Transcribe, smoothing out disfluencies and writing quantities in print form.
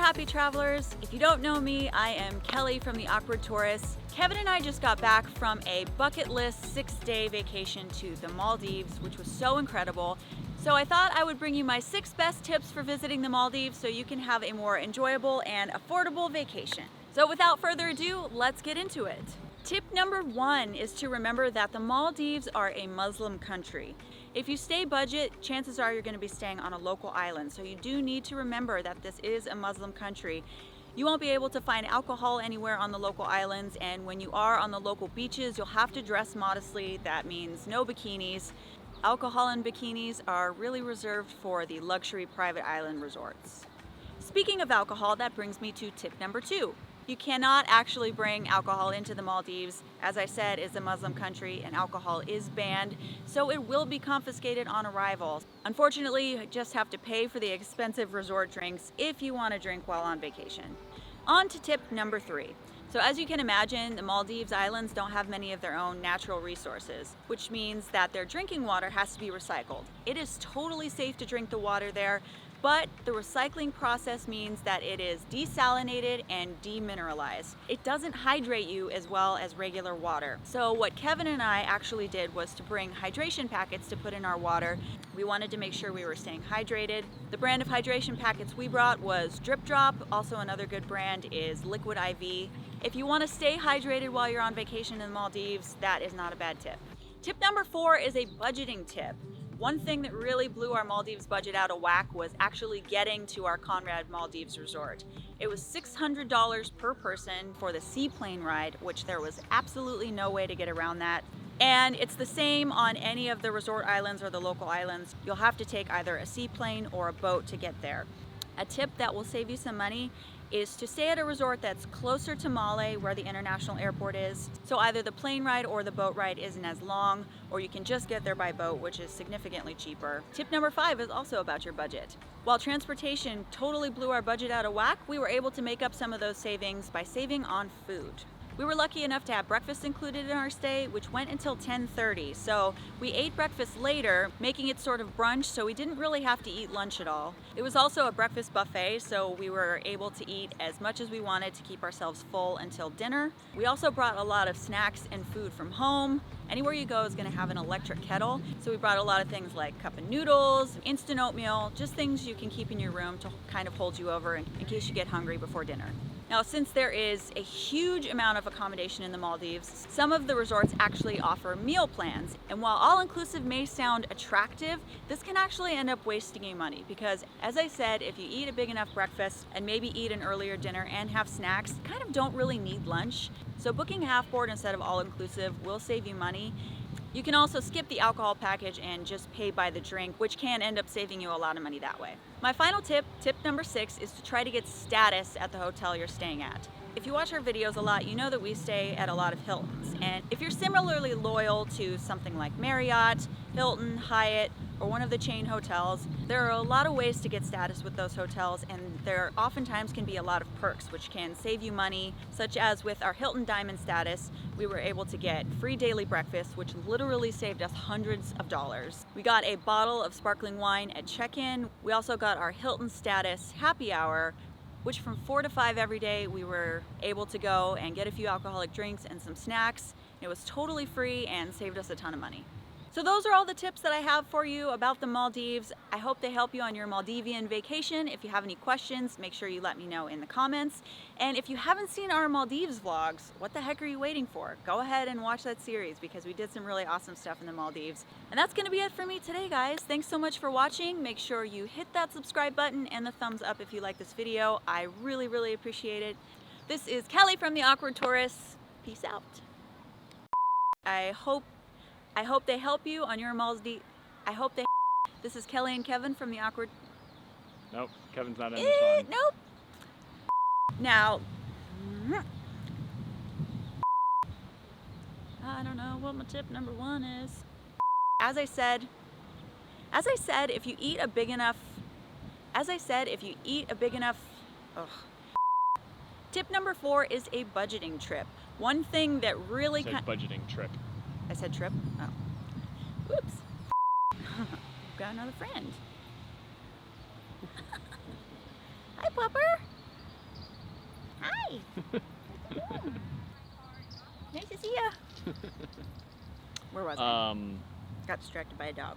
happy travelers. If you don't know me, I am Kelly from The Awkward Tourist. Kevin and I just got back from a bucket list 6-day vacation to the Maldives, which was so incredible. So I thought I would bring you my 6 best tips for visiting the Maldives so you can have a more enjoyable and affordable vacation. So without further ado, let's get into it. Tip number 1 is to remember that the Maldives are a Muslim country. If you stay budget, chances are you're going to be staying on a local island, so you do need to remember that this is a Muslim country. You won't be able to find alcohol anywhere on the local islands, and when you are on the local beaches, you'll have to dress modestly. That means no bikinis. Alcohol and bikinis are really reserved for the luxury private island resorts. Speaking of alcohol, that brings me to tip number 2. You cannot actually bring alcohol into the Maldives. As I said, it's a Muslim country and alcohol is banned, so it will be confiscated on arrival. Unfortunately, you just have to pay for the expensive resort drinks if you want to drink while on vacation. On to tip number 3. So as you can imagine, the Maldives Islands don't have many of their own natural resources, which means that their drinking water has to be recycled. It is totally safe to drink the water there, but the recycling process means that it is desalinated and demineralized. It doesn't hydrate you as well as regular water. So what Kevin and I actually did was to bring hydration packets to put in our water. We wanted to make sure we were staying hydrated. The brand of hydration packets we brought was Drip Drop. Also another good brand is Liquid IV. If you want to stay hydrated while you're on vacation in the Maldives, that is not a bad tip. Tip number 4 is a budgeting tip. One thing that really blew our Maldives budget out of whack was actually getting to our Conrad Maldives resort. It was $600 per person for the seaplane ride, which there was absolutely no way to get around that. And it's the same on any of the resort islands or the local islands. You'll have to take either a seaplane or a boat to get there. A tip that will save you some money is to stay at a resort that's closer to Male, where the international airport is. So either the plane ride or the boat ride isn't as long, or you can just get there by boat, which is significantly cheaper. Tip number 5 is also about your budget. While transportation totally blew our budget out of whack, we were able to make up some of those savings by saving on food. We were lucky enough to have breakfast included in our stay, which went until 10:30. So we ate breakfast later, making it sort of brunch, so we didn't really have to eat lunch at all. It was also a breakfast buffet, so we were able to eat as much as we wanted to keep ourselves full until dinner. We also brought a lot of snacks and food from home. Anywhere you go is going to have an electric kettle, so we brought a lot of things like cup of noodles, instant oatmeal, just things you can keep in your room to kind of hold you over in case you get hungry before dinner. Now, since there is a huge amount of accommodation in the Maldives, some of the resorts actually offer meal plans. And while all-inclusive may sound attractive, this can actually end up wasting you money because, as I said, if you eat a big enough breakfast and maybe eat an earlier dinner and have snacks, you kind of don't really need lunch. So booking half board instead of all-inclusive will save you money. You can also skip the alcohol package and just pay by the drink, which can end up saving you a lot of money that way. My final tip, tip number 6, is to try to get status at the hotel you're staying at. If you watch our videos a lot, you know that we stay at a lot of Hiltons. And if you're similarly loyal to something like Marriott, Hilton, Hyatt, or one of the chain hotels, there are a lot of ways to get status with those hotels, and there oftentimes can be a lot of perks which can save you money, such as with our Hilton Diamond status, we were able to get free daily breakfast, which literally saved us hundreds of dollars. We got a bottle of sparkling wine at check-in. We also got our Hilton status happy hour, which from 4 to 5 every day, we were able to go and get a few alcoholic drinks and some snacks. It was totally free and saved us a ton of money. So those are all the tips that I have for you about the Maldives. I hope they help you on your Maldivian vacation. If you have any questions, make sure you let me know in the comments. And if you haven't seen our Maldives vlogs, what the heck are you waiting for? Go ahead and watch that series because we did some really awesome stuff in the Maldives. And that's gonna be it for me today, guys. Thanks so much for watching. Make sure you hit that subscribe button and the thumbs up if you like this video. I really, really appreciate it. This is Kelly from The Awkward Tourist. Peace out. I hope they help you on your Maldives. This is Kelly and Kevin from The Awkward. Nope, Kevin's not in this one. Nope. Now, I don't know what my tip number 1 is. As I said, if you eat a big enough, Tip number 4 is a budgeting trip. One thing that really budgeting trip. I said trip? Oh. Oops. Got another friend. Hi, Pupper. Where was I? Got distracted by a dog.